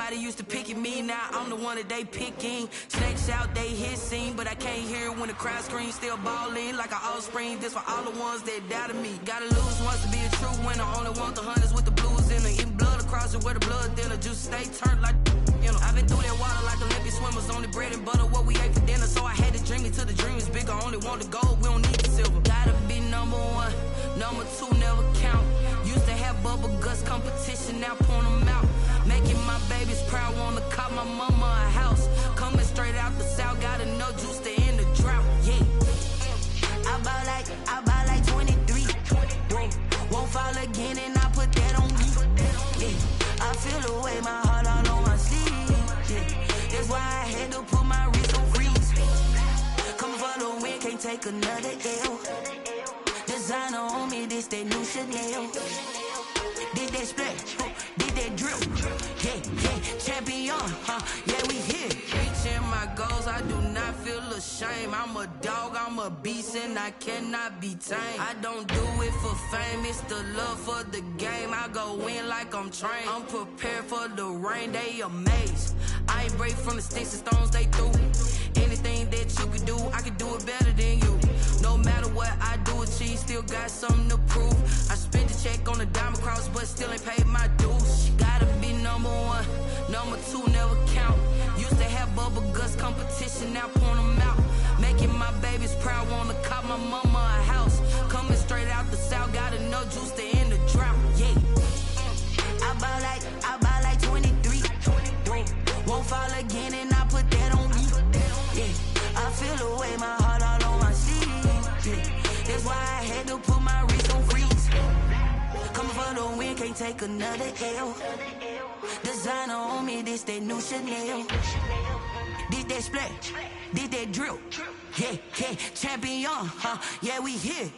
Nobody used to pick at me, now I'm the one that they picking. Snakes out, they hissing, but I can't hear it when the crowd screams. Still balling like an offspring. This for all the ones that doubted me. Gotta lose once to be a true winner. Only want the hunters with the blues in her. Eating blood across it where the blood thinner. Juice stay turned like you know. I've been through that water like Olympic swimmers. Only bread and butter what we ate for dinner. So I had to dream it till the dream is bigger. Only want the gold, we don't need the silver. Gotta be number one, number two never count. Used to have bubble guts competition, now point them out. Making my babies proud, wanna cop my mama a house. Coming straight out the south, got enough juice to end the drought. Yeah, I buy like 23. Won't fall again, and I put that on me. Yeah, I feel the way, my heart all on my sleeve. Yeah, that's why I had to put my wrist on freeze. Coming for the win, can't take another L. Designer on me, this that new Chanel. Did that splash, did that drip. Yeah, champion, yeah, we here. Reaching my goals, I do not feel ashamed. I'm a dog, I'm a beast, and I cannot be tamed. I don't do it for fame, it's the love for the game. I go in like I'm trained. I'm prepared for the rain, they amazed. I ain't break from the sticks and stones they threw. Anything that you could do, I could do it better than you. No matter what I do, achieve, still got something to prove. I spent the check on the diamond cross, but still ain't paid my dues. Gotta be number one, number two never count. Used to have bubble guts competition, now point them out. Making my babies proud, wanna cop my mama a house. Coming straight out the south, got enough juice to end the drought. Yeah, I buy like 23. Won't fall again, and I put that on me. Yeah, I feel the way, my heart all on my sleeve. Yeah, that's why I had to put my wrist on freeze. Coming for the win, can't take another L. Designer on me, this that new Chanel. Did that splash, did that drip. Yeah, champion, yeah, we here.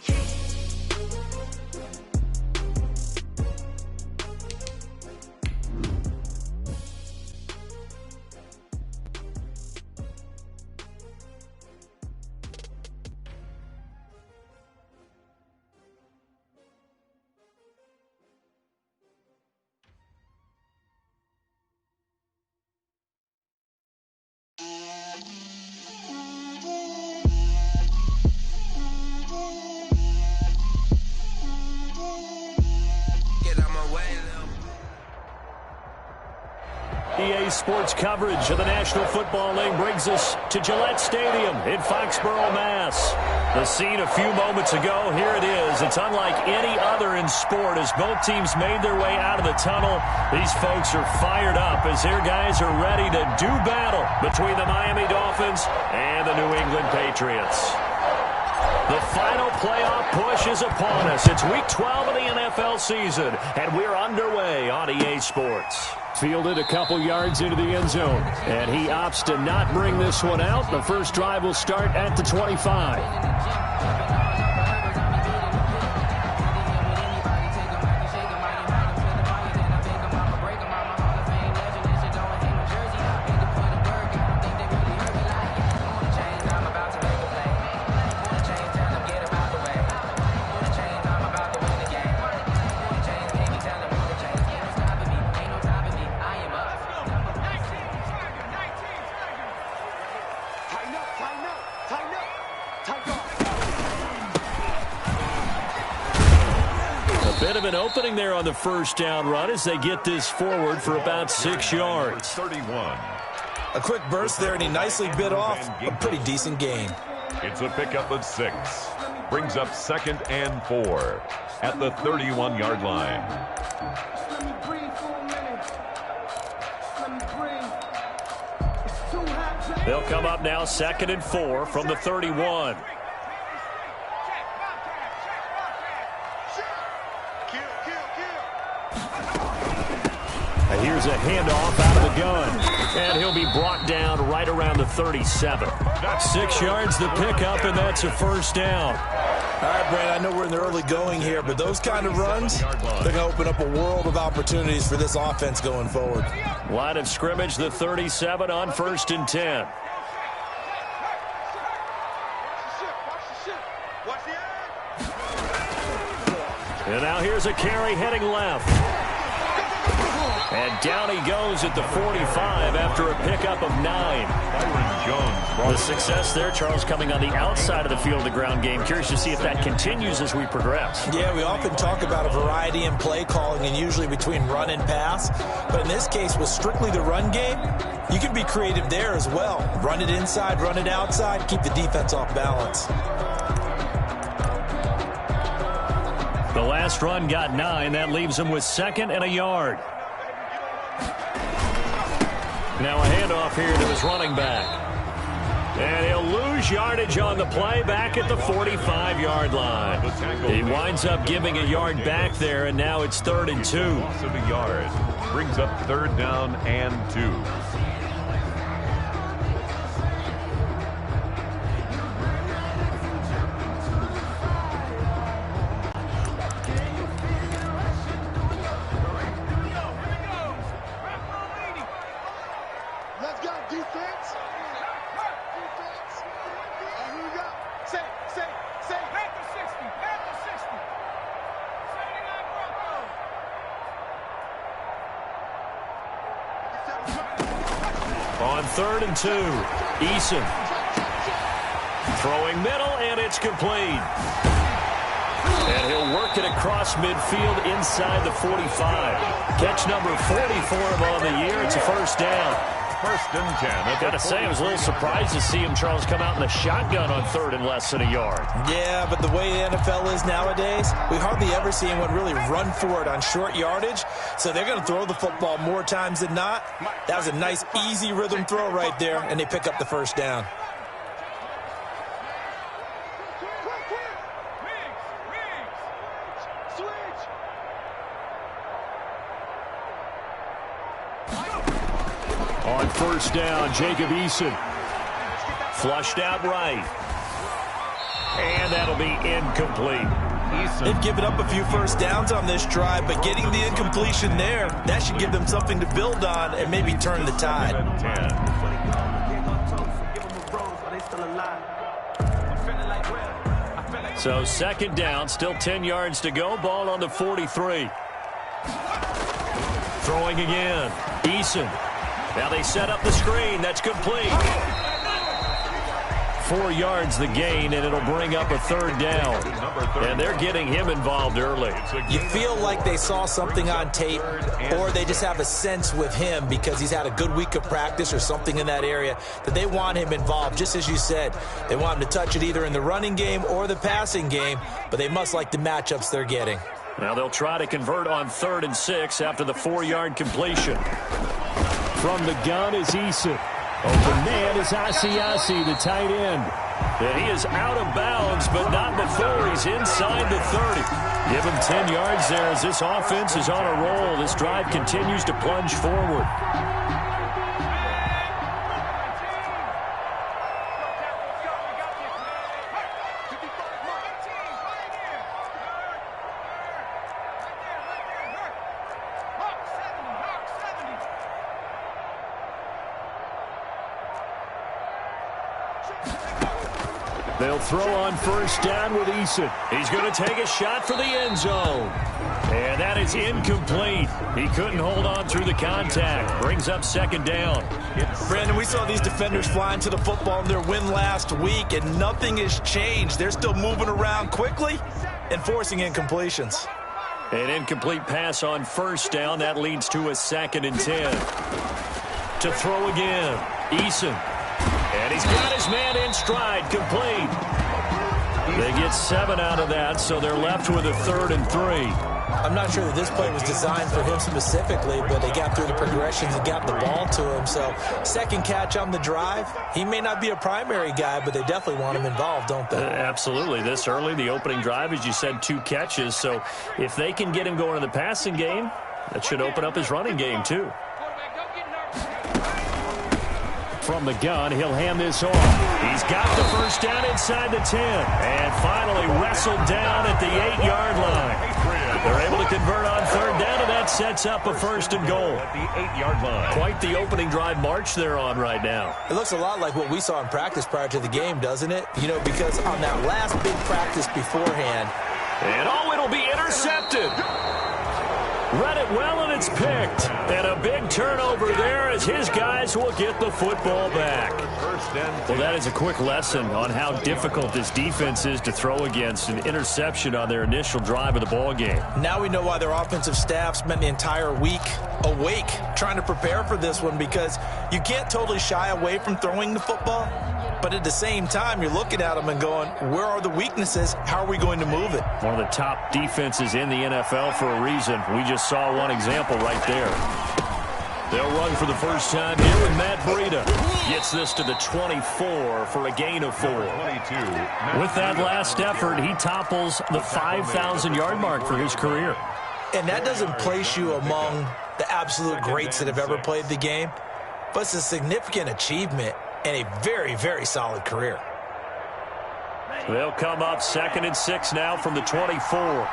EA Sports coverage of the National Football League brings us to Gillette Stadium in Foxborough, Mass. The scene a few moments ago, here it is. It's unlike any other in sport as both teams made their way out of the tunnel. These folks are fired up as their guys are ready to do battle between the Miami Dolphins and the New England Patriots. The final playoff push is upon us. It's Week 12 of the NFL season, and we're underway on EA Sports. Fielded a couple yards into the end zone, and he opts to not bring this one out. The first drive will start at the 25. Bit of an opening there on the first down run as they get this forward for about 6 yards. 31. A quick burst there, and he nicely bit off a pretty decent gain. It's a pickup of 6. Brings up 2nd and 4 at the 31-yard line. They'll come up now 2nd and 4 from the 31. Here's a handoff out of the gun, and he'll be brought down right around the 37. 6 yards the pickup, and that's a first down. All right, Brandon, I know we're in the early going here, but those kind of runs, they're going to open up a world of opportunities for this offense going forward. Line of scrimmage, the 37 on 1st and 10. And now here's a carry heading left. And down he goes at the 45 after a pickup of 9. The success there, Charles, coming on the outside of the field, the ground game. Curious to see if that continues as we progress. Yeah, we often talk about a variety in play calling and usually between run and pass. But in this case, with strictly the run game, you can be creative there as well. Run it inside, run it outside, keep the defense off balance. The last run got 9. That leaves him with 2nd and a yard. Now a handoff here to his running back. And he'll lose yardage on the play back at the 45-yard line. He winds up giving a yard back there, and now it's 3rd and 2. Loss of a yard. Brings up 3rd down and 2. On 3rd and 2, Eason throwing middle, and it's complete. And he'll work it across midfield inside the 45. Catch number 40 for him on the year. It's a 1st down. 1st and 10. I've got to say, I was a little surprised to see him, Charles, come out in the shotgun on 3rd and less than a yard. Yeah, but the way the NFL is nowadays, we hardly ever see anyone really run for it on short yardage. So they're going to throw the football more times than not. That was a nice, easy rhythm throw right there, and they pick up the 1st down. On 1st down, Jacob Eason. Flushed out right. And that'll be incomplete. They've given up a few 1st downs on this drive, but getting the incompletion there, that should give them something to build on and maybe turn the tide. So 2nd down, still 10 yards to go. Ball on the 43. Throwing again. Eason. Now they set up the screen. That's complete. 4 yards the gain, and it'll bring up a 3rd down. And they're getting him involved early. You feel like they saw something on tape, or they just have a sense with him because he's had a good week of practice or something in that area that they want him involved. Just as you said, they want him to touch it either in the running game or the passing game, but they must like the matchups they're getting. Now they'll try to convert on 3rd and 6 after the 4-yard completion. From the gun is Eason. Open man is Asiasi, the tight end. And he is out of bounds, but not before he's inside the 30. Give him 10 yards there as this offense is on a roll. This drive continues to plunge forward. They'll throw on 1st down with Eason. He's going to take a shot for the end zone. And that is incomplete. He couldn't hold on through the contact. Brings up 2nd down. Brandon, we saw these defenders flying to the football in their win last week, and nothing has changed. They're still moving around quickly and forcing incompletions. An incomplete pass on 1st down. That leads to a 2nd and 10. To throw again. Eason. And he's got his man in stride, complete. They get 7 out of that, so they're left with a 3rd and 3. I'm not sure that this play was designed for him specifically, but they got through the progressions and got the ball to him. So 2nd catch on the drive. He may not be a primary guy, but they definitely want him involved, don't they? Absolutely. This early, the opening drive, as you said, 2 catches. So if they can get him going in the passing game, that should open up his running game too. From the gun, he'll hand this off. He's got the 1st down inside the 10. And finally wrestled down at the 8-yard line. They're able to convert on 3rd down, and that sets up a 1st and goal. At the 8-yard line. Quite the opening drive march they're on right now. It looks a lot like what we saw in practice prior to the game, doesn't it? You know, because on that last big practice beforehand. And it'll be intercepted. Read it well, and it's picked. And a big turnover there as his guys will get the football back. Well, that is a quick lesson on how difficult this defense is to throw against. An interception on their initial drive of the ball game. Now we know why their offensive staff spent the entire week awake trying to prepare for this one, because you can't totally shy away from throwing the football. But at the same time, you're looking at them and going, where are the weaknesses? How are we going to move it? One of the top defenses in the NFL for a reason. We just saw one example right there. They'll run for the first time here with Matt Breida. Gets this to the 24 for a gain of 4. With that last effort, he topples the 5,000-yard mark for his career. And that doesn't place you among the absolute greats that have ever played the game, but it's a significant achievement and a very, very solid career. They'll come up 2nd and 6 now from the 24.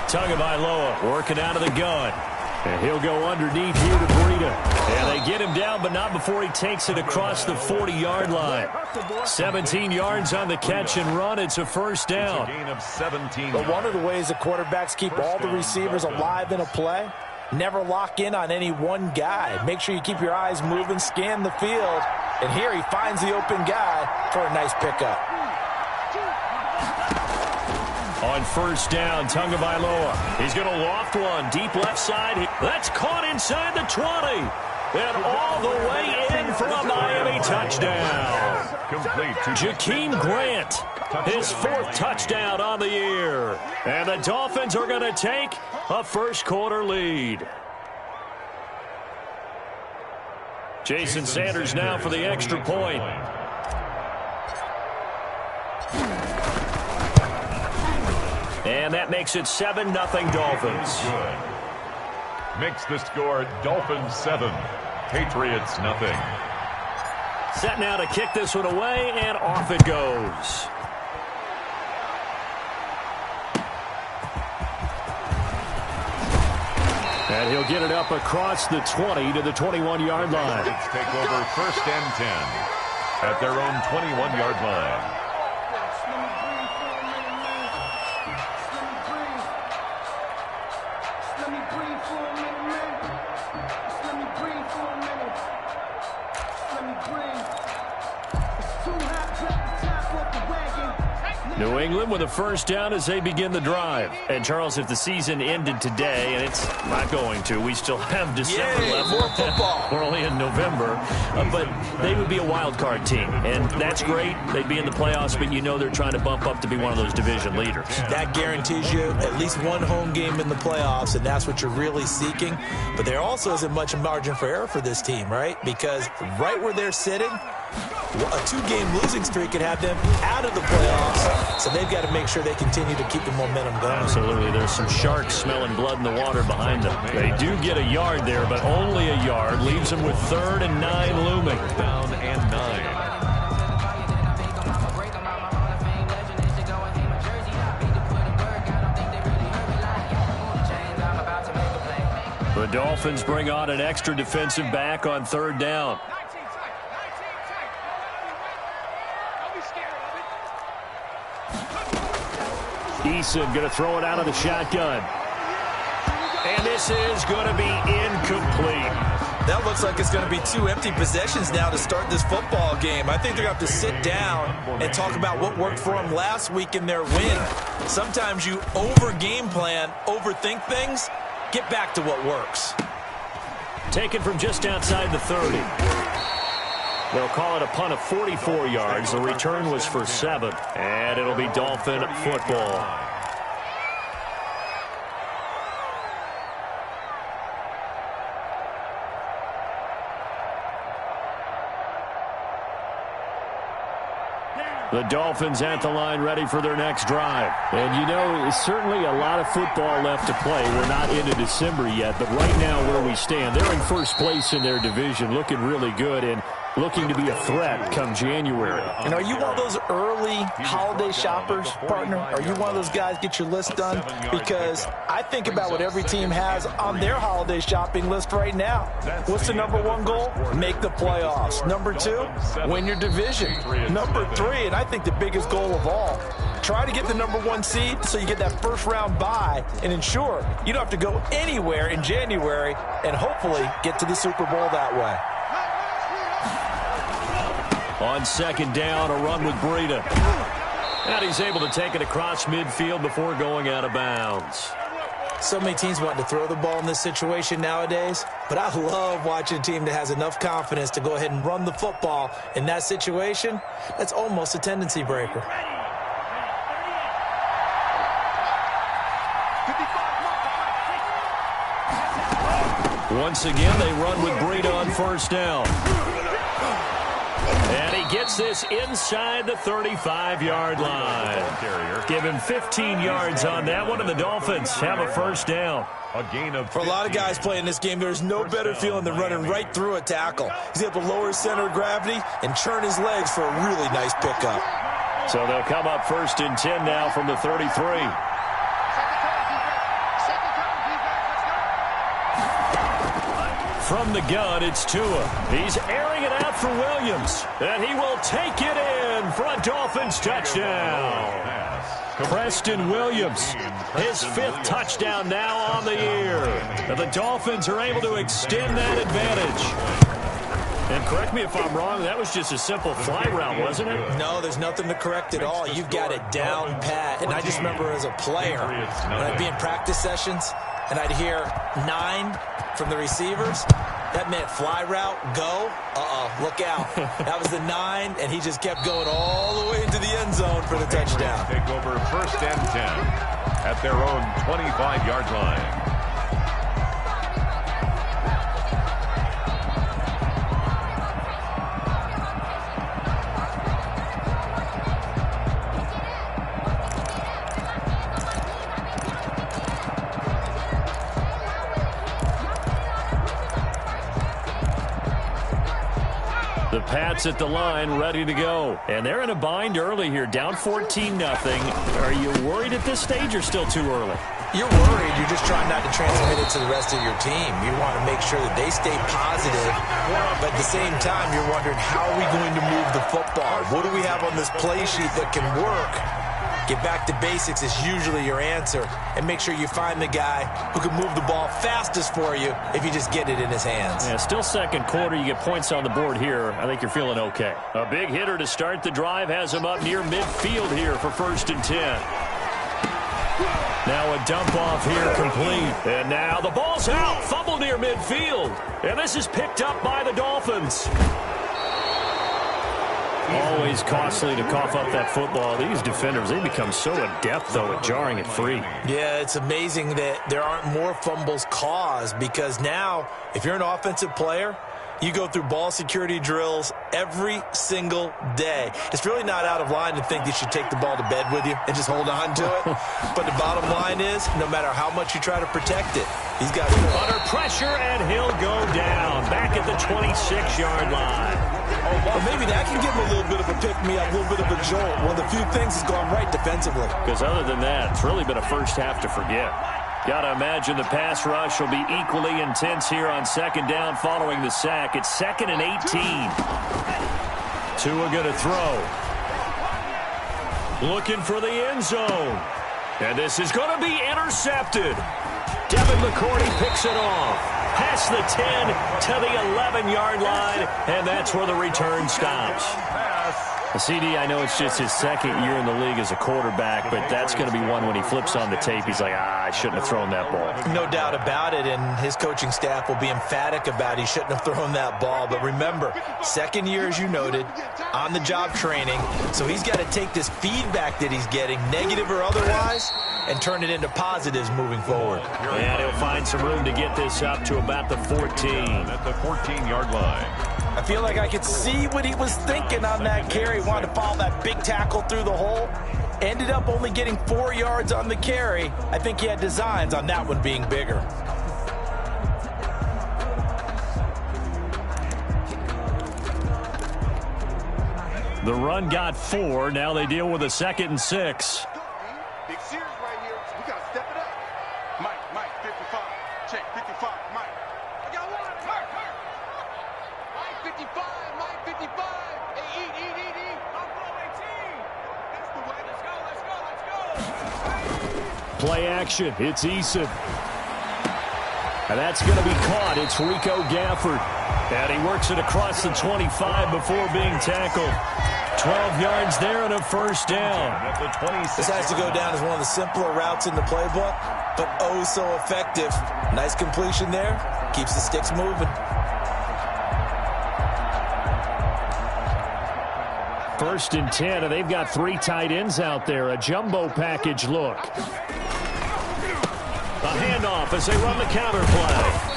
Tagovailoa working out of the gun. And he'll go underneath here to Breida. And they get him down, but not before he takes it across the 40-yard line. 17 yards on the catch and run. It's a first down. But one of the ways the quarterbacks keep all the receivers alive in a play, never lock in on any one guy. Make sure you keep your eyes moving, scan the field. And here he finds the open guy for a nice pickup. On first down, Tagovailoa. He's going to loft one. Deep left side. That's caught inside the 20. And all the way in for a Miami touchdown. Jakeem Grant, his 4th touchdown on the year. And the Dolphins are going to take a first-quarter lead. Jason Sanders now for the extra point. And that makes it 7-0 Dolphins. Makes the score Dolphins 7, Patriots 0. Set now to kick this one away, and off it goes. And he'll get it up across the 20 to the 21-yard line. Let's take over 1st and 10 at their own 21-yard line. New England with a first down as they begin the drive. And, Charles, if the season ended today, and it's not going to, we still have December left. More football. We're only in November. But they would be a wild card team. And that's great. They'd be in the playoffs, but you know they're trying to bump up to be one of those division leaders. That guarantees you at least one home game in the playoffs, and that's what you're really seeking. But there also isn't much margin for error for this team, right? Because right where they're sitting, a 2-game losing streak could have them out of the playoffs, so they've got to make sure they continue to keep the momentum going. Absolutely. There's some sharks smelling blood in the water behind them. They do get a yard there, but only a yard. Leaves them with 3rd and 9 looming. Down and 9. The Dolphins bring on an extra defensive back on 3rd down. Eason going to throw it out of the shotgun. And this is going to be incomplete. That looks like it's going to be 2 empty possessions now to start this football game. I think they're going to have to sit down and talk about what worked for them last week in their win. Sometimes you over-game plan, overthink things. Get back to what works. Taken from just outside the 30. They'll call it a punt of 44 yards. The return was for 7. And it'll be Dolphin football. The Dolphins at the line ready for their next drive. And, you know, certainly a lot of football left to play. We're not into December yet, but right now where we stand, they're in first place in their division, looking really good and looking to be a threat come January. And are you one of those early holiday shoppers, partner? Are you one of those guys get your list done? Because I think about what every team has on their holiday shopping list right now. What's the #1 goal? Make the playoffs. #2, win your division. #3, and I think the biggest goal of all, try to get the #1 seed so you get that first-round bye and ensure you don't have to go anywhere in January and hopefully get to the Super Bowl that way. On second down, a run with Breida. And he's able to take it across midfield before going out of bounds. So many teams want to throw the ball in this situation nowadays, but I love watching a team that has enough confidence to go ahead and run the football in that situation. That's almost a tendency breaker. Once again, they run with Breida on first down. And he gets this inside the 35-yard line. Give him 15 yards on that one, and the Dolphins have a first down. For a lot of guys playing this game, there's no better feeling than running right through a tackle. He's able to lower his center of gravity and churn his legs for a really nice pickup. So they'll come up first and 10 now from the 33. From the gun, it's Tua. He's airing it out for Williams, and he will take it in for a Dolphins touchdown. Preston Williams, his 5th touchdown now on the year. And the Dolphins are able to extend that advantage. And correct me if I'm wrong, that was just a simple fly route, wasn't it? No, there's nothing to correct at all. You've got it down pat. And I just remember as a player, when I'd be in practice sessions, and I'd hear 9 from the receivers, that meant fly route, go, look out. That was the 9, and he just kept going all the way into the end zone for the touchdown. Take over first and 10 at their own 25-yard line. The Pats at the line, ready to go. And they're in a bind early here, down 14-0. Are you worried at this stage or still too early? You're worried. You're just trying not to transmit it to the rest of your team. You want to make sure that they stay positive. But at the same time, you're wondering, how are we going to move the football? What do we have on this play sheet that can work? Get back to basics is usually your answer. And make sure you find the guy who can move the ball fastest for you if you just get it in his hands. Yeah, still second quarter. You get points on the board here. I think you're feeling okay. A big hitter to start the drive has him up near midfield here for first and 10. Now a dump off here complete. And now the ball's out. Fumble near midfield. And this is picked up by the Dolphins. Always costly to cough up that football. These defenders, they become so adept, though, at jarring it free. Yeah, it's amazing that there aren't more fumbles caused, because now, if you're an offensive player, you go through ball security drills every single day. It's really not out of line to think you should take the ball to bed with you and just hold on to it. But the bottom line is, no matter how much you try to protect it, these guys are under pressure, and he'll go down back at the 26-yard line. Well, maybe that can give him a little bit of a pick-me-up, a little bit of a jolt. One of the few things has gone right defensively. Because other than that, it's really been a first half to forget. Got to imagine the pass rush will be equally intense here on second down following the sack. It's 2nd and 18. Tua going to throw. Looking for the end zone. And this is going to be intercepted. Devin McCourty picks it off. Past the 10 to the 11-yard line, and that's where the return stops. CD, I know it's just his second year in the league as a quarterback, but that's going to be one when he flips on the tape, he's like, I shouldn't have thrown that ball. No doubt about it, and his coaching staff will be emphatic about he shouldn't have thrown that ball. But remember, second year, as you noted, on-the-job training, so he's got to take this feedback that he's getting, negative or otherwise, and turn it into positives moving forward. And he'll find some room to get this up to about the 14. At the 14-yard line. I feel like I could see what he was thinking on that carry. Wanted to follow that big tackle through the hole. Ended up only getting 4 yards on the carry. I think he had designs on that one being bigger. The run got 4. Now they deal with a 2nd and 6. Big series right here. We got to step it up. Mike, 55. Check, 55, Mike. I got one. Hurt. Mike, 55. Hey, eat. Don't blow 18. That's the way. Let's go. Play action. It's Eason. And that's going to be caught. It's Rico Gafford. And he works it across the 25 before being tackled. 12 yards there and a first down. This has to go down as one of the simpler routes in the playbook, but oh so effective. Nice completion there. Keeps the sticks moving. First and 10, and they've got 3 tight ends out there. A jumbo package look. A handoff as they run the counter play.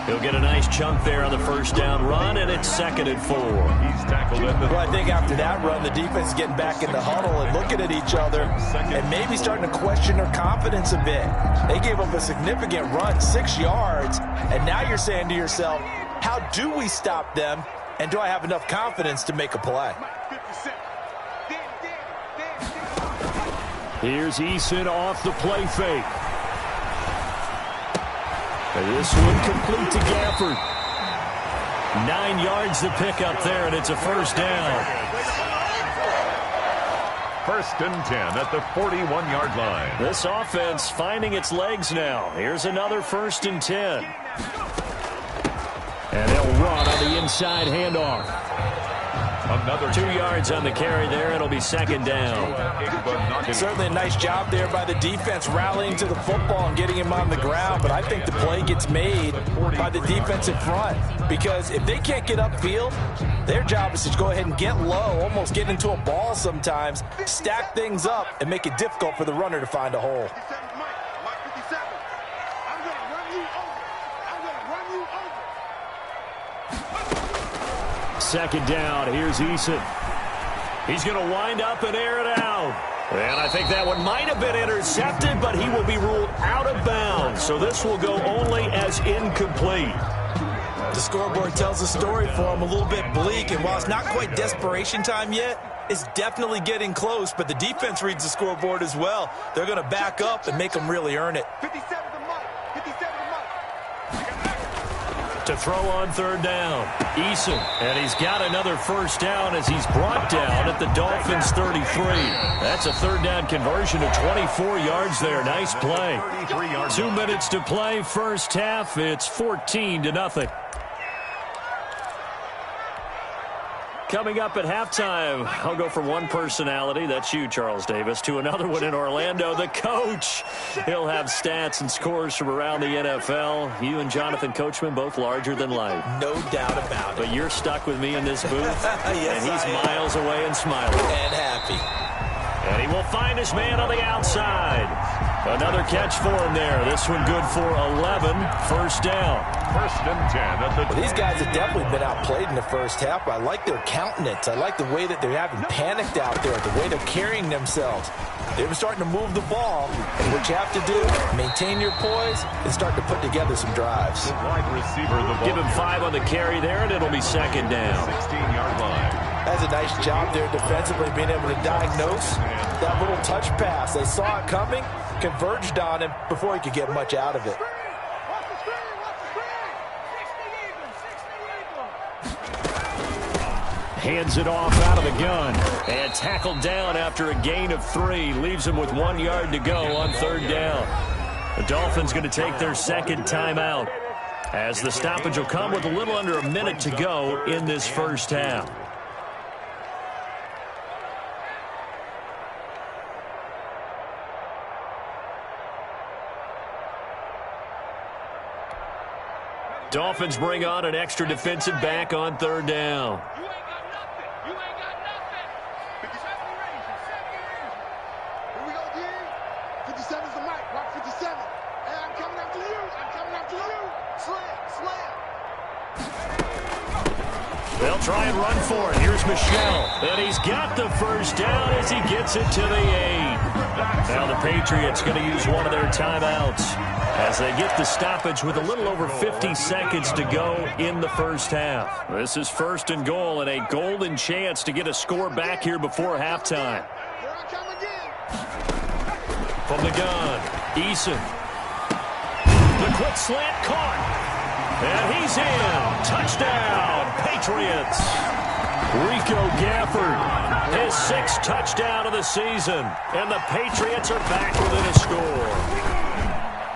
He'll get a nice chunk there on the first down run, and it's 2nd and 4. He's tackled at the... Well, I think after that run, the defense is getting back in the huddle and looking at each other and maybe starting to question their confidence a bit. They gave up a significant run, 6 yards, and now you're saying to yourself, how do we stop them, and do I have enough confidence to make a play? Here's Eason off the play fake. And this one complete to Gafford. 9 yards to pick up there, and it's a first down. First and 10 at the 41-yard line. This offense finding its legs now. Here's another first and 10. And they'll run on the inside handoff. Another 2 yards on the carry there. It'll be 2nd down. Certainly a nice job there by the defense rallying to the football and getting him on the ground, but I think the play gets made by the defensive front because if they can't get upfield, their job is to go ahead and get low, almost get into a ball sometimes, stack things up, and make it difficult for the runner to find a hole. Second down. Here's Eason. He's going to wind up and air it out. And I think that one might have been intercepted, but he will be ruled out of bounds. So this will go only as incomplete. The scoreboard tells a story for him, a little bit bleak, and while it's not quite desperation time yet, it's definitely getting close, but the defense reads the scoreboard as well. They're going to back up and make them really earn it. 57 to Mike. 57 to Mike. To throw on third down, Eason, and he's got another first down as he's brought down at the Dolphins' 33. That's a third down conversion of 24 yards there. Nice play. 2 minutes to play, first half. It's 14-0. Coming up at halftime, I'll go from one personality, that's you, Charles Davis, to another one in Orlando, the coach. He'll have stats and scores from around the NFL. You and Jonathan Coachman, both larger than life. No doubt about it. But you're stuck with me in this booth, Yes, and he's I am. miles away and smiling. And happy. And he will find his man on the outside. Another catch for him there. This one good for 11. First down. First and 10 at the... Well, these guys have definitely been outplayed in the first half, but I like their countenance. I like the way that they're having panicked out there, the way they're carrying themselves. They're starting to move the ball, and what you have to do, maintain your poise and start to put together some drives. Wide receiver, the ball. Give him 5 on the carry there, and it'll be second down. 16-yard line. That's a nice job there defensively, being able to diagnose that little touch pass. They saw it coming, converged on him before he could get much out of it. Hands it off out of the gun. And tackled down after a gain of 3. Leaves him with 1 yard to go on third down. The Dolphins going to take their second timeout, as the stoppage will come with a little under a minute to go in this first half. Dolphins bring on an extra defensive back on third down. You ain't got nothing. You ain't got nothing. 57 range. Here we go, D. 57's the mic. Rock 57. Hey, I'm coming after you. I'm coming after you. Slam. They'll try and run for it. Here's Michelle. And he's got the first down as he gets it to the 8. Now the Patriots going to use one of their timeouts as they get the stoppage with a little over 50 seconds to go in the first half. This is first and goal and a golden chance to get a score back here before halftime. Here I come again. From the gun, Eason. The quick slant caught. And he's in. Touchdown, Patriots. Rico Gafford, his 6th touchdown of the season, and the Patriots are back within a score.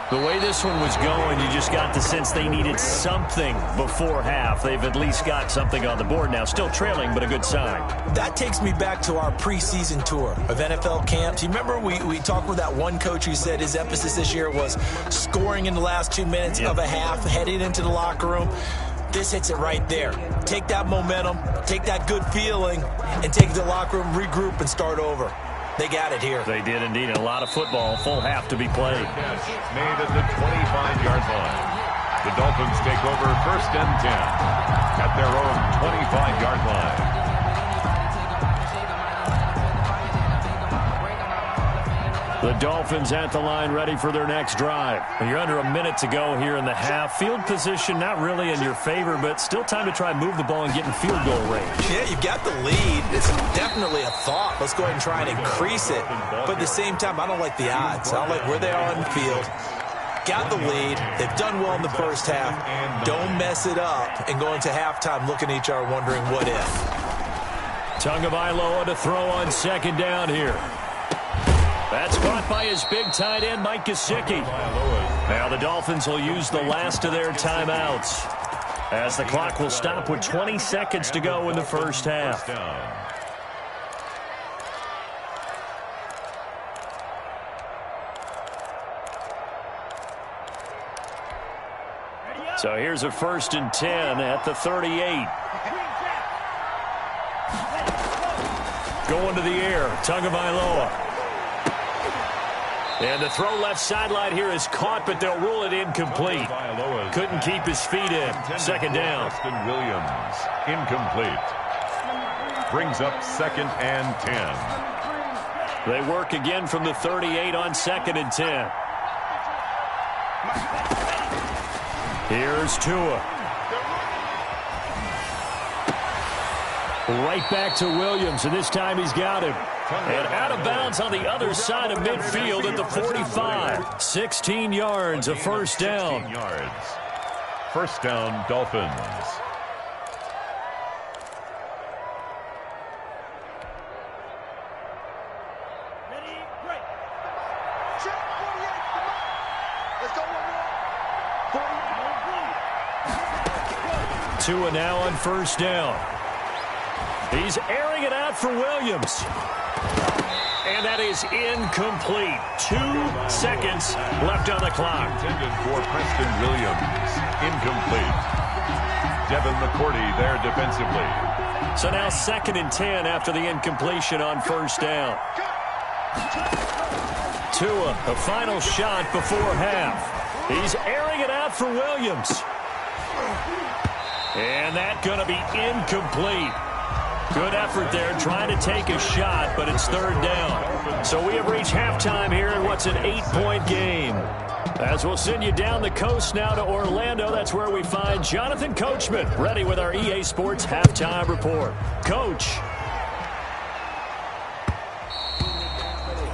The way this one was going, you just got the sense they needed something before half. They've at least got something on the board now. Still trailing, but a good sign. That takes me back to our preseason tour of NFL camps. You remember we talked with that one coach who said his emphasis this year was scoring in the last 2 minutes of a half, heading into the locker room. This hits it right there. Take that momentum, take that good feeling, and take it to the locker room, regroup, and start over. They got it here. They did indeed. A lot of football, full half to be played. Made at the 25-yard line. The Dolphins take over 1st and 10 at their own 25-yard line. The Dolphins at the line, ready for their next drive. You're under a minute to go here in the half. Field position not really in your favor, but still time to try and move the ball and get in field goal range. Yeah, you've got the lead. It's definitely a thought. Let's go ahead and try and increase it. But at the same time, I don't like the odds. I don't like where they are on the field. Got the lead. They've done well in the first half. Don't mess it up and go into halftime looking at each other wondering what if. Tagovailoa to throw on 2nd down here. That's caught by his big tight end, Mike Gesicki. Now the Dolphins will use the last of their timeouts as the clock will stop with 20 seconds to go in the first half. So here's a 1st and 10 at the 38. Going to the air, Tagovailoa. And the throw left sideline here is caught, but they'll rule it incomplete. Couldn't keep his feet in. 2nd down. Williams, incomplete. Brings up 2nd and 10. They work again from the 38 on 2nd and 10. Here's Tua. Right back to Williams, and this time he's got him. And out of bounds on the other side of midfield at the 45. 16 yards, a 1st down. 16 yards. 1st down, Dolphins. Ready, break. Check 48. Let's go one more. 48. Tua now on 1st down. He's airing it out for Williams. And that is incomplete. 2 seconds left on the clock. Intended for Preston Williams. Incomplete. Devin McCourty there defensively. So now 2nd and 10 after the incompletion on 1st down. Tua, a final shot before half. He's airing it out for Williams. And that's going to be incomplete. Good effort there trying to take a shot, but it's 3rd down. So we have reached halftime here in what's an 8-point game. As we'll send you down the coast now to Orlando, that's where we find Jonathan Coachman ready with our EA Sports Halftime Report. Coach.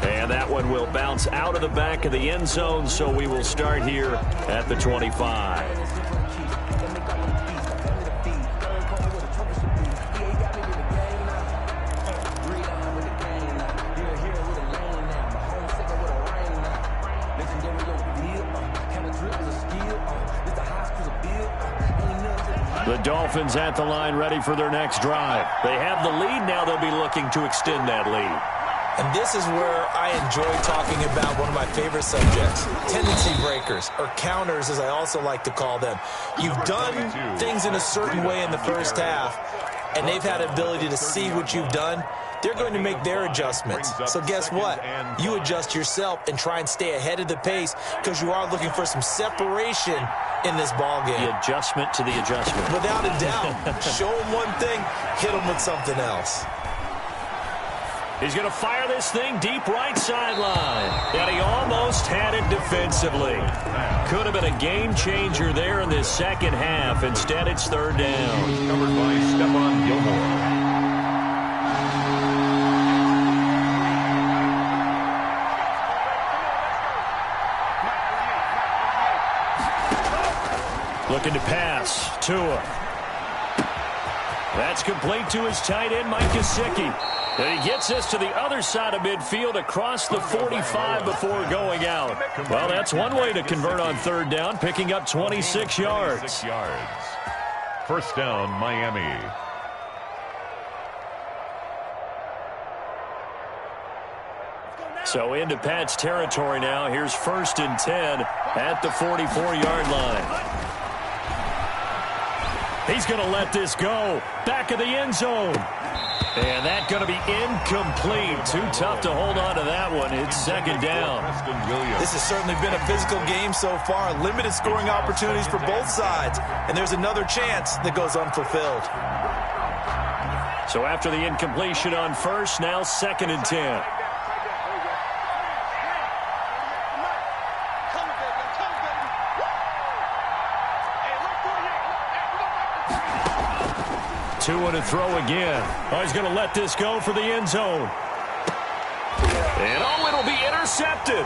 And that one will bounce out of the back of the end zone, so we will start here at the 25. The Dolphins at the line ready for their next drive. They have the lead now. They'll be looking to extend that lead. And this is where I enjoy talking about one of my favorite subjects, tendency breakers, or counters as I also like to call them. You've done things in a certain way in the first half, and they've had the ability to see what you've done. They're going to make their adjustments. So guess what? You adjust yourself and try and stay ahead of the pace because you are looking for some separation in this ball game. The adjustment to the adjustment. Without a doubt. Show them one thing, hit them with something else. He's going to fire this thing deep right sideline. And he almost had it defensively. Could have been a game changer there in this second half. Instead, it's 3rd down. Covered by Stephon Gilmore. Looking to pass. Tua. That's complete to his tight end, Mike Gesicki. And he gets us to the other side of midfield across the 45 before going out. Well, that's one way to convert on third down, picking up 26 yards. First down, Miami. So into Pat's territory now. Here's 1st and 10 at the 44-yard line. He's going to let this go. Back of the end zone. And that's going to be incomplete. Too tough to hold on to that one. It's second down. This has certainly been a physical game so far. Limited scoring opportunities for both sides. And there's another chance that goes unfulfilled. So after the incompletion on first, now 2nd and 10. Two and a throw again. Oh, he's going to let this go for the end zone. And it'll be intercepted.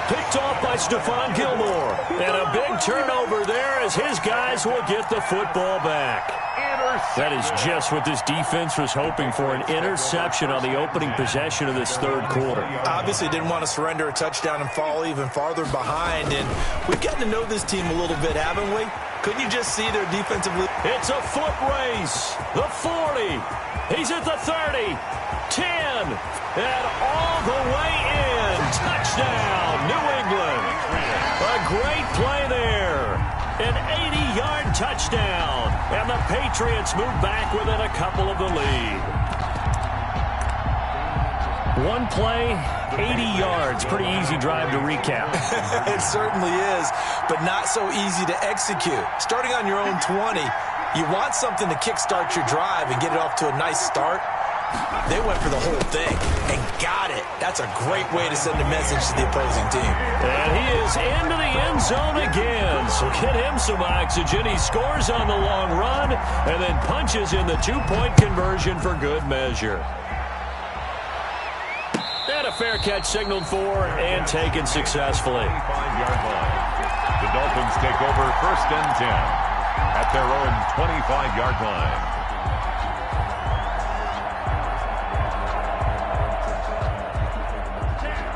Picked off by Stephon Gilmore. And a big turnover there as his guys will get the football back. That is just what this defense was hoping for, an interception on the opening possession of this third quarter. Obviously didn't want to surrender a touchdown and fall even farther behind. And we've gotten to know this team a little bit, haven't we? Couldn't you just see their defensive... It's a foot race. The 40. He's at the 30. 10. And all the way in. Touchdown, New England. A great play there. An 80-yard touchdown. And the Patriots move back within a couple of the lead. One play, 80 yards. Pretty easy drive to recap. It certainly is, but not so easy to execute. Starting on your own 20, you want something to kickstart your drive and get it off to a nice start. They went for the whole thing and got it. That's a great way to send a message to the opposing team. And he is into the end zone again. So get him some oxygen. He scores on the long run and then punches in the two-point conversion for good measure. And a fair catch signaled for and taken successfully. 25-yard line. The Dolphins take over 1st and 10 at their own 25-yard line.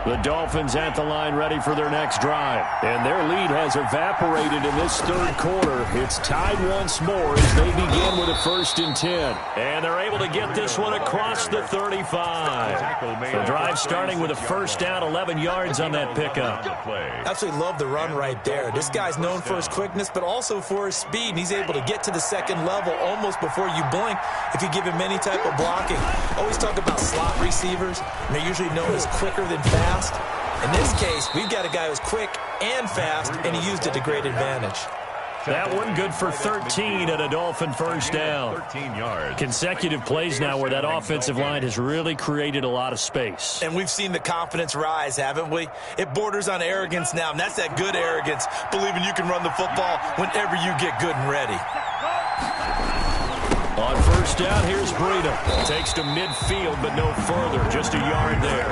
The Dolphins at the line ready for their next drive. And their lead has evaporated in this third quarter. It's tied once more as they begin with a 1st and 10. And they're able to get this one across the 35. The drive starting with a first down, 11 yards on that pickup. Absolutely love the run right there. This guy's known for his quickness, but also for his speed. And he's able to get to the second level almost before you blink if you give him any type of blocking. Always talk about slot receivers, and they're usually known as quicker than fast. In this case, we've got a guy who's quick and fast, and he used it to great advantage. That one good for 13 at a Dolphin first down. 13 yards. Consecutive plays now where that offensive line has really created a lot of space. And we've seen the confidence rise, haven't we? It borders on arrogance now, and that's that good arrogance, believing you can run the football whenever you get good and ready. On first down, here's Breida. Takes to midfield, but no further. Just a yard there.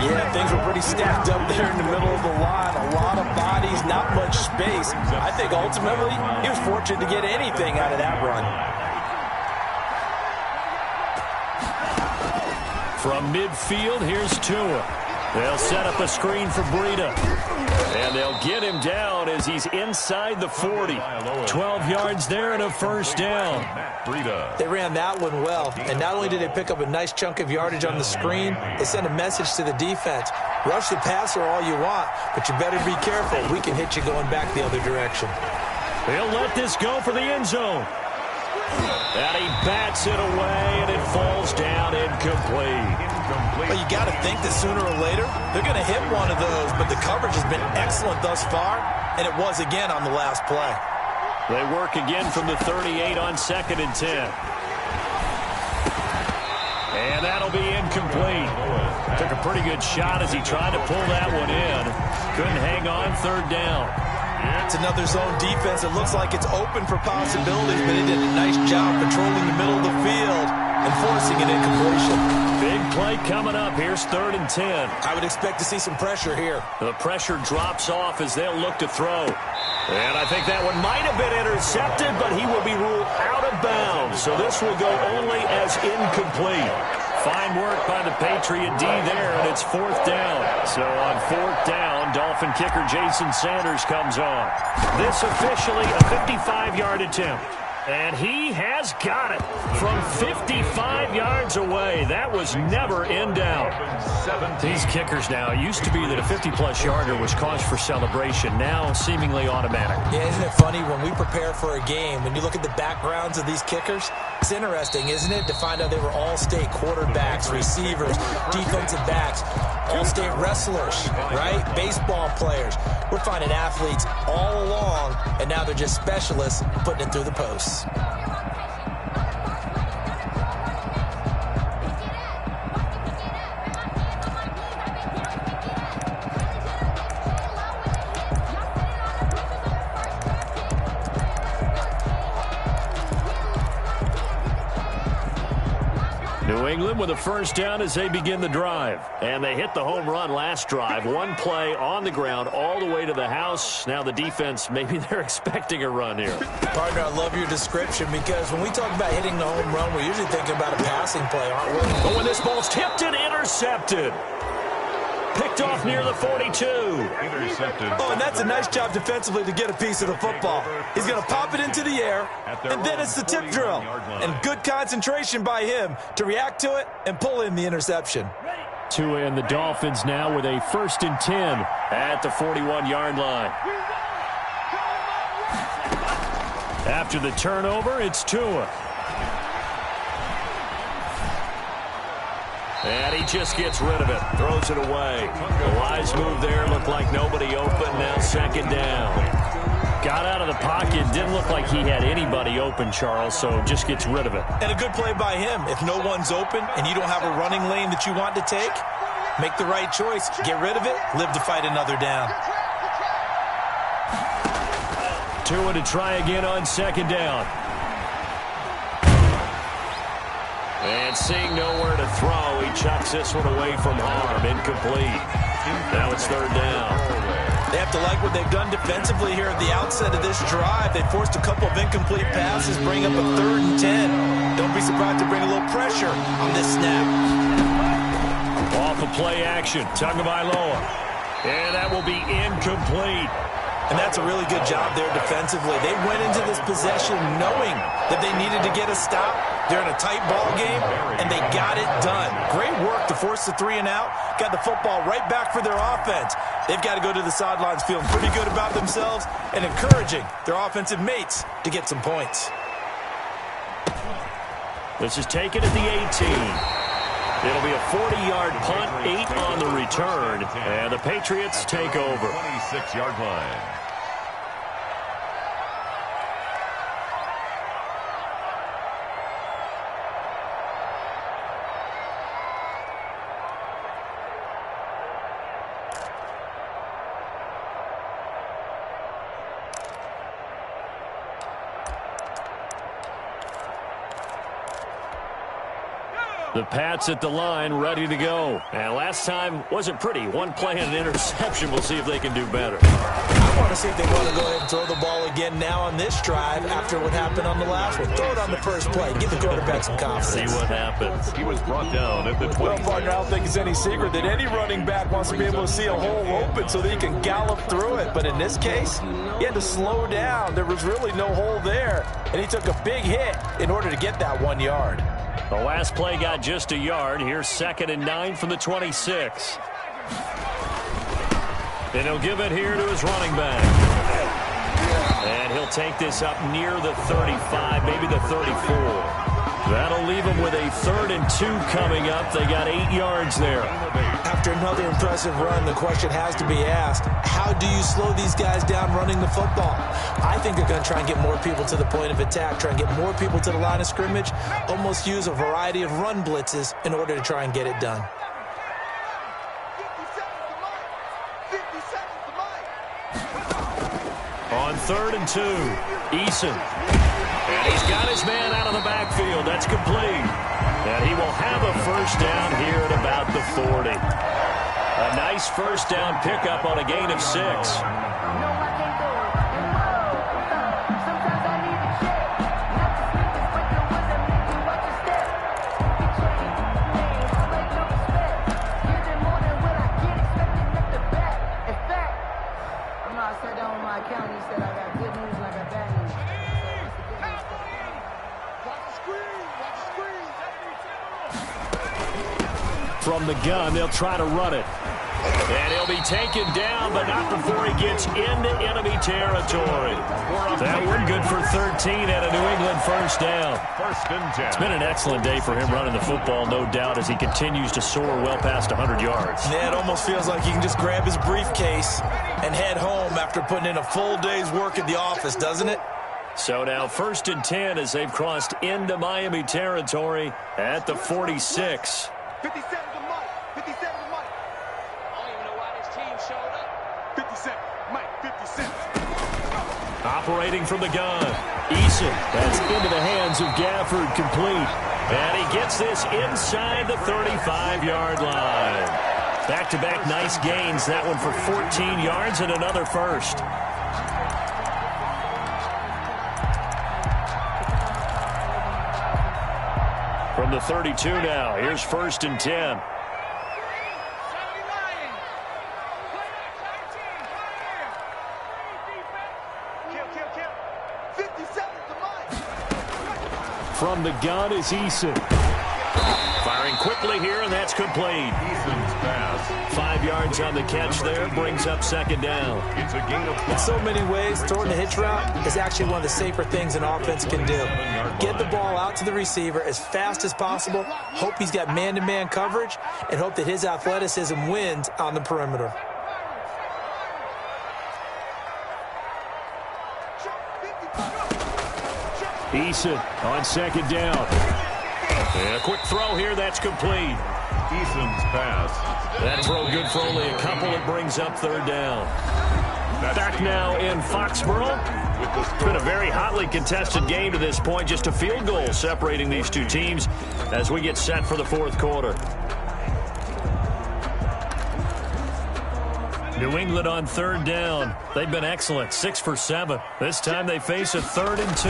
Yeah, things were pretty stacked up there in the middle of the line. A lot of bodies, not much space. I think ultimately he was fortunate to get anything out of that run. From midfield, here's Tua. They'll set up a screen for Breida. And they'll get him down as he's inside the 40. 12 yards there and a first down. They ran that one well. And not only did they pick up a nice chunk of yardage on the screen, they sent a message to the defense. Rush the passer all you want, but you better be careful. We can hit you going back the other direction. They'll let this go for the end zone. And he bats it away, and it falls down incomplete. Well, you got to think that sooner or later they're going to hit one of those, but the coverage has been excellent thus far, and it was again on the last play. They work again from the 38 on 2nd and 10. And that'll be incomplete. Took a pretty good shot as he tried to pull that one in. Couldn't hang on, third down. It's another zone defense. It looks like it's open for possibilities, but it did a nice job controlling the middle of the field and forcing an incompletion. Big play coming up. Here's 3rd and 10. I would expect to see some pressure here. The pressure drops off as they'll look to throw. And I think that one might have been intercepted, but he will be ruled out of bounds. So this will go only as incomplete. Fine work by the Patriot D there, and it's 4th down. So on 4th down, Dolphin kicker Jason Sanders comes on. This officially a 55-yard attempt. And he has got it from 55 yards away. That was never in doubt. These kickers now, it used to be that a 50-plus yarder was cause for celebration. Now seemingly automatic. Yeah, isn't it funny when we prepare for a game, when you look at the backgrounds of these kickers, it's interesting, isn't it, to find out they were all-state quarterbacks, receivers, defensive backs, all-state wrestlers, right? Baseball players. We're finding athletes all along, and now they're just specialists putting it through the posts. New England with a 1st down as they begin the drive. And they hit the home run last drive. One play on the ground all the way to the house. Now the defense, maybe they're expecting a run here. Partner, I love your description because when we talk about hitting the home run, we're usually thinking about a passing play, aren't we? But when this ball's tipped and intercepted. Picked off near the 42. Intercepted. Oh, and that's a nice job defensively to get a piece of the football. He's going to pop it into the air, and then it's the tip drill. And good concentration by him to react to it and pull in the interception. Tua and the Dolphins now with a 1st and 10 at the 41-yard line. After the turnover, it's Tua. And he just gets rid of it, throws it away. The wise move there, looked like nobody open, now 2nd down. Got out of the pocket, didn't look like he had anybody open, Charles, so just gets rid of it. And a good play by him. If no one's open and you don't have a running lane that you want to take, make the right choice, get rid of it, live to fight another down. Tua to try again on 2nd down. And seeing nowhere to throw, he chucks this one away from harm. Incomplete. Now it's 3rd down. They have to like what they've done defensively here at the outset of this drive. They forced a couple of incomplete passes, bring up a 3rd and 10. Don't be surprised to bring a little pressure on this snap. Off of play action. Tagovailoa. And that will be incomplete. And that's a really good job there defensively. They went into this possession knowing that they needed to get a stop. They're in a tight ball game, and they got it done. Great work to force the 3 and out. Got the football right back for their offense. They've got to go to the sidelines feeling pretty good about themselves and encouraging their offensive mates to get some points. This is taken at the 18. It'll be a 40-yard punt, 8 on the return, and the Patriots take over. 26-yard line. The Pats at the line, ready to go. And last time wasn't pretty. One play and an interception. We'll see if they can do better. I want to see if they want to go ahead and throw the ball again now on this drive after what happened on the last one. Throw it on the first play. Give the quarterback some confidence. See what happens. He was brought down at the 20. Well, partner, I don't think it's any secret that any running back wants to be able to see a hole open so that he can gallop through it. But in this case, he had to slow down. There was really no hole there, and he took a big hit in order to get that 1 yard. The last play got just a yard. Here's 2nd and 9 from the 26. And he'll give it here to his running back. And he'll take this up near the 35, maybe the 34. That'll leave him with a 3rd and 2 coming up. They got 8 yards there. After another impressive run, the question has to be asked, how do you slow these guys down running the football? I think they're going to try and get more people to the point of attack, try and get more people to the line of scrimmage, almost use a variety of run blitzes in order to try and get it done. 50 seconds to Mike. On 3rd and 2, Eason. And he's got his man out of the backfield. That's complete. And he will have a 1st down here at about the 40. A nice 1st down pickup on a gain of 6. From the gun, they'll try to run it. And he'll be taken down, but not before he gets into enemy territory. That one good for 13 at a New England first down. First and 10. It's been an excellent day for him running the football, no doubt, as he continues to soar well past 100 yards. Yeah, it almost feels like he can just grab his briefcase and head home after putting in a full day's work at the office, doesn't it? So now first and 10 as they've crossed into Miami territory at the 46. 57 to Mike. 57 to Mike. I don't even know why this team showed up. 57. Mike, 57. Operating from the gun. Eason, that's into the hands of Gafford, complete. And he gets this inside the 35-yard line. Back-to-back nice gains. That one for 14 yards and another first. From the 32 now, here's first and 10. From the gun is Eason. Firing quickly here, and that's complete. Eason's pass. 5 yards on the catch there, brings up second down. It's a gain of 5. In so many ways, throwing the hitch route is actually one of the safer things an offense can do. Get the ball out to the receiver as fast as possible, hope he's got man-to-man coverage, and hope that his athleticism wins on the perimeter. Eason on second down. And a quick throw here, that's complete. Eason's pass. That throw good for only a couple. It brings up third down. Back now in Foxborough. It's been a very hotly contested game to this point. Just a field goal separating these two teams as we get set for the fourth quarter. New England on third down. They've been excellent, 6 for 7. This time they face a 3rd and 2.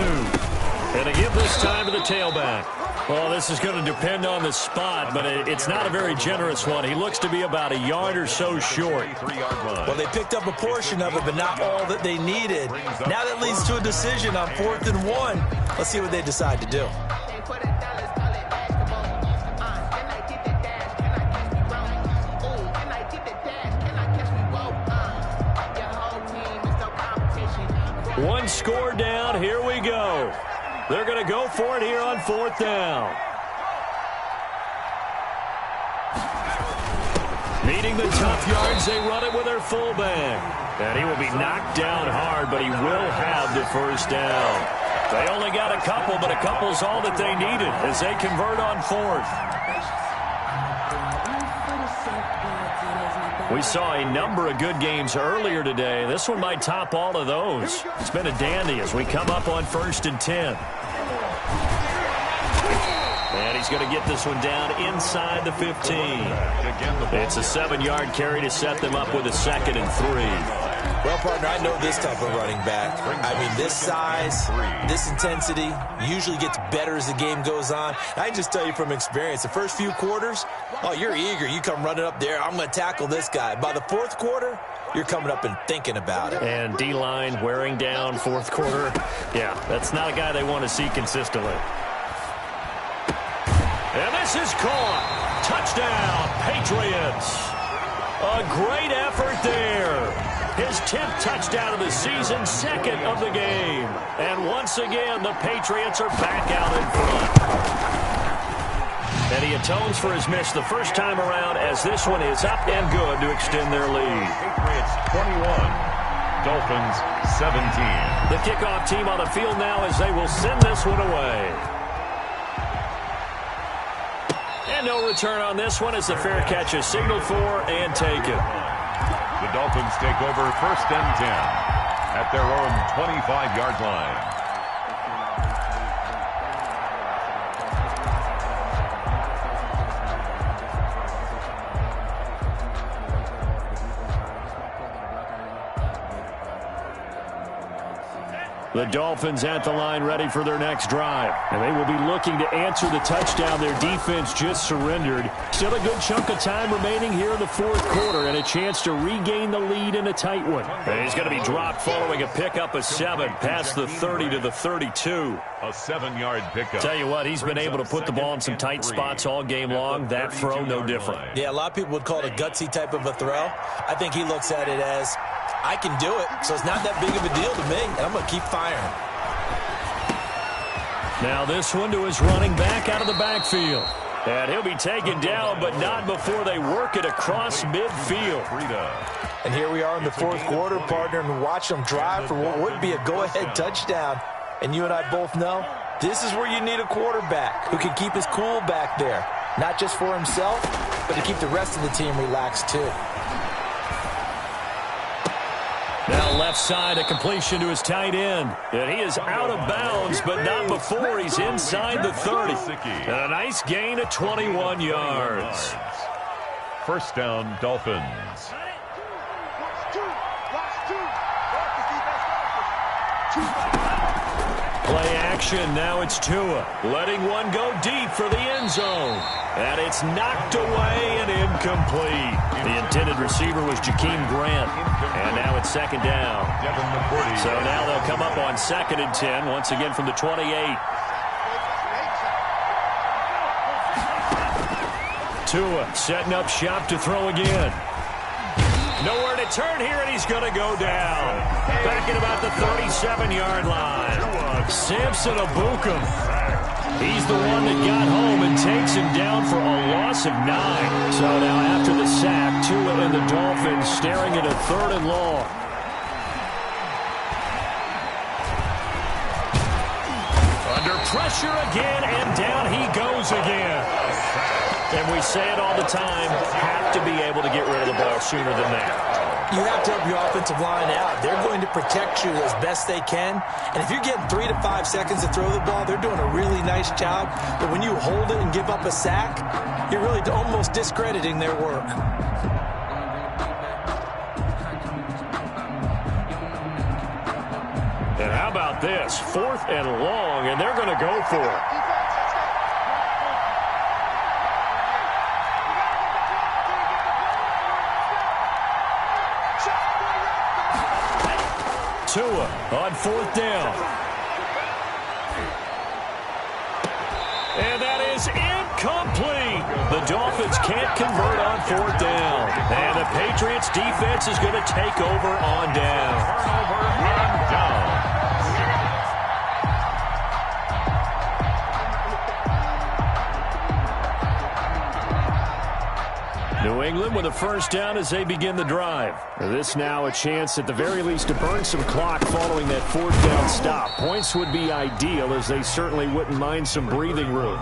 And they give this time to the tailback. Well, this is going to depend on the spot, but it's not a very generous one. He looks to be about a yard or so short. Well, they picked up a portion of it, but not all that they needed. Now that leads to a decision on 4th and 1. Let's see what they decide to do. One score down. Here we go. They're going to go for it here on 4th down. Needing the tough yards, they run it with their fullback. And he will be knocked down hard, but he will have the first down. They only got a couple, but a couple's all that they needed as they convert on 4th. We saw a number of good games earlier today. This one might top all of those. It's been a dandy as we come up on 1st and 10. And he's going to get this one down inside the 15. It's a 7-yard carry to set them up with a 2nd and 3. Well, partner, I know this type of running back. I mean, this size, this intensity usually gets better as the game goes on. I can just tell you from experience, the first few quarters, oh, you're eager. You come running up there, I'm going to tackle this guy. By the 4th quarter, you're coming up and thinking about it. And D-line wearing down 4th quarter. Yeah, that's not a guy they want to see consistently. And this is caught. Touchdown, Patriots. A great effort there. His 10th touchdown of the season, 2nd of the game. And once again, the Patriots are back out in front. And he atones for his miss the first time around as this one is up and good to extend their lead. Patriots 21, Dolphins 17. The kickoff team on the field now as they will send this one away. And no return on this one as the fair catch is signaled for and taken. The Dolphins take over 1st and 10 at their own 25-yard line. The Dolphins at the line ready for their next drive. And they will be looking to answer the touchdown their defense just surrendered. Still a good chunk of time remaining here in the fourth quarter and a chance to regain the lead in a tight one. And he's going to be dropped following a pickup of 7 past the 30 to the 32. A 7-yard pickup. Tell you what, he's been able to put the ball in some tight spots all game long. That throw, no different. Yeah, a lot of people would call it a gutsy type of a throw. I think he looks at it as, I can do it, so it's not that big of a deal to me, and I'm going to keep firing. Now this one to his running back out of the backfield. And he'll be taken down, but not before they work it across midfield. And here we are in the fourth quarter, partner, and watch them drive for what would be a go-ahead touchdown. And you and I both know this is where you need a quarterback who can keep his cool back there. Not just for himself, but to keep the rest of the team relaxed too. Now left side, a completion to his tight end. And he is out of bounds, but not before he's inside the 30. And a nice gain of 21 yards. First down, Dolphins. Play action, now it's Tua. Letting one go deep for the end zone. And it's knocked away and incomplete. The intended receiver was Jakeem Grant. And now it's second down. So now they'll come up on 2nd and 10, once again from the 28. Tua setting up shop to throw again. Nowhere to turn here, and he's going to go down. Back at about the 37-yard line. Samson Abukum. He's the one that got home and takes him down for a loss of 9. So now after the sack, Tua and the Dolphins staring at a 3rd and long. Under pressure again, and down he goes again. And we say it all the time, have to be able to get rid of the ball sooner than that. You have to help your offensive line out. They're going to protect you as best they can. And if you're getting 3 to 5 seconds to throw the ball, they're doing a really nice job. But when you hold it and give up a sack, you're really almost discrediting their work. And how about this? 4th and long, and they're going to go for it. Tua on 4th down. And that is incomplete. The Dolphins can't convert on 4th down. And the Patriots defense is going to take over on down. Turnover on down. New England with a first down as they begin the drive. This now a chance at the very least to burn some clock following that 4th down stop. Points would be ideal as they certainly wouldn't mind some breathing room.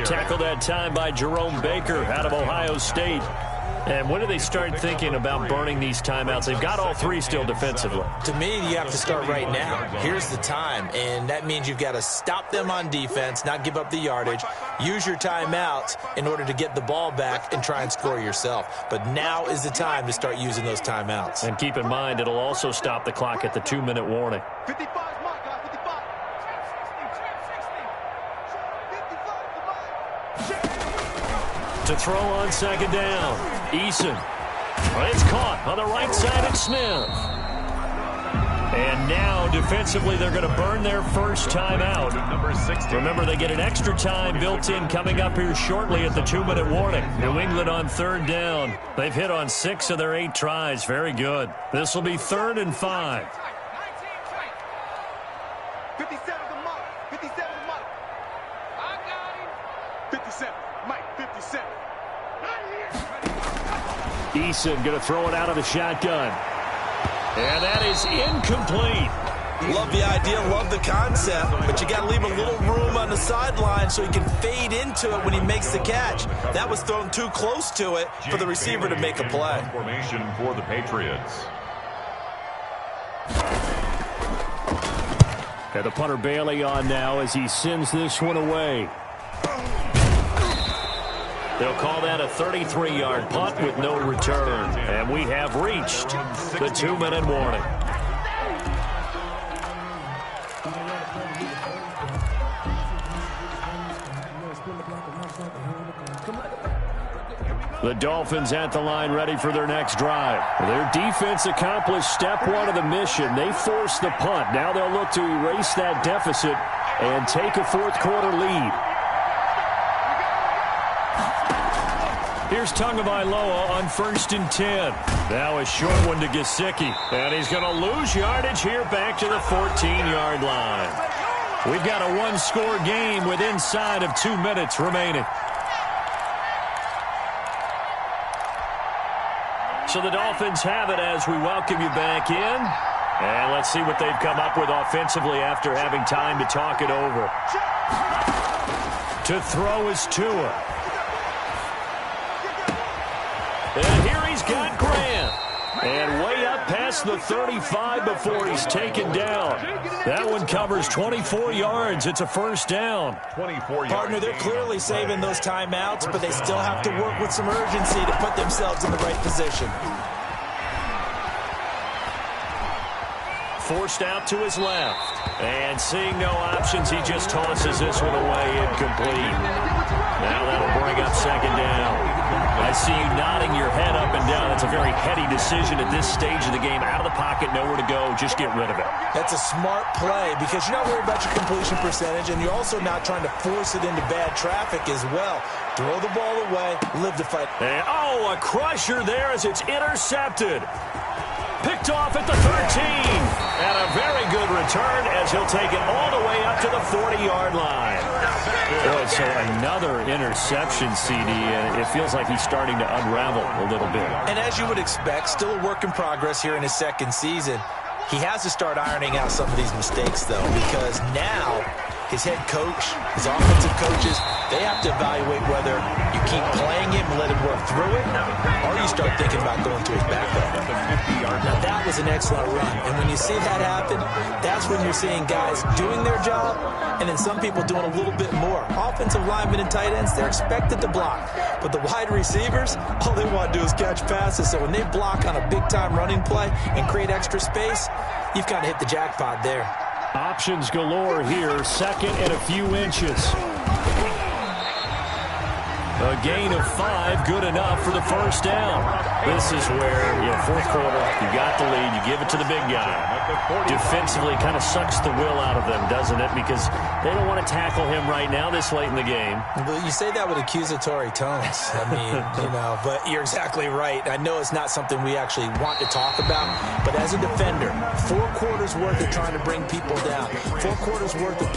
Tackled that time by Jerome Baker out of Ohio State. And when do they start thinking about burning these timeouts? They've got all 3 still defensively. To me, you have to start right now. Here's the time, and that means you've got to stop them on defense, not give up the yardage, use your timeouts in order to get the ball back and try and score yourself. But now is the time to start using those timeouts. And keep in mind, it'll also stop the clock at the 2-minute warning. 55 is mine, guys. 55. To throw on 2nd down. Eason. It's caught on the right side of Smith. And now, defensively, they're going to burn their first timeout. Remember, they get an extra time built in coming up here shortly at the 2-minute warning. New England on 3rd down. They've hit on 6 of their 8 tries. Very good. This will be 3rd and 5. 57 to Mike. 57 to Mike. I got him. 57. Mike, 57. Eason going to throw it out of the shotgun. And that is incomplete. Love the idea, love the concept, but you got to leave a little room on the sideline so he can fade into it when he makes the catch. That was thrown too close to it for the receiver to make a play. Formation for the Patriots. Got the punter Bailey on now as he sends this one away. They'll call that a 33-yard punt with no return. And we have reached the 2-minute warning. The Dolphins at the line ready for their next drive. Their defense accomplished step one of the mission. They forced the punt. Now they'll look to erase that deficit and take a fourth quarter lead. Here's Tagovailoa on 1st and 10. Now a short one to Gesicki. And he's going to lose yardage here back to the 14-yard line. We've got a one-score game with inside of 2 minutes remaining. So the Dolphins have it as we welcome you back in. And let's see what they've come up with offensively after having time to talk it over. To throw is Tua. And here he's got Grant. And way up past the 35 before he's taken down. That one covers 24 yards. It's a first down. 24 yards. Partner, they're clearly saving those timeouts, but they still have to work with some urgency to put themselves in the right position. Forced out to his left. And seeing no options, he just tosses this one away incomplete. Now that'll bring up second down. I see you nodding your head up and down. That's a very heady decision at this stage of the game. Out of the pocket, nowhere to go. Just get rid of it. That's a smart play because you're not worried about your completion percentage, and you're also not trying to force it into bad traffic as well. Throw the ball away, live to fight. And, a crusher there as it's intercepted. Picked off at the 13. And a very good return as he'll take it all the way up to the 40-yard line. Boy, so another interception, CD, and it feels like he's starting to unravel a little bit. And as you would expect, still a work in progress here in his second season. He has to start ironing out some of these mistakes, though, because now his head coach, his offensive coaches, they have to evaluate whether you keep playing him and let him work through it, or you start thinking about going to his backup. Now, that was an excellent run, and when you see that happen, that's when you're seeing guys doing their job, and then some people doing a little bit more. Offensive linemen and tight ends, they're expected to block, but the wide receivers, all they want to do is catch passes, so when they block on a big-time running play and create extra space, you've got to hit the jackpot there. Options galore here. Second and a few inches. A gain of 5, good enough for the first down. This is where, fourth quarter, you got the lead, you give it to the big guy. Defensively kind of sucks the will out of them, doesn't it? Because they don't want to tackle him right now this late in the game. Well, you say that with accusatory tones. I mean, but you're exactly right. I know it's not something we actually want to talk about, but as a defender, 4 quarters worth of trying to bring people down, 4 quarters worth of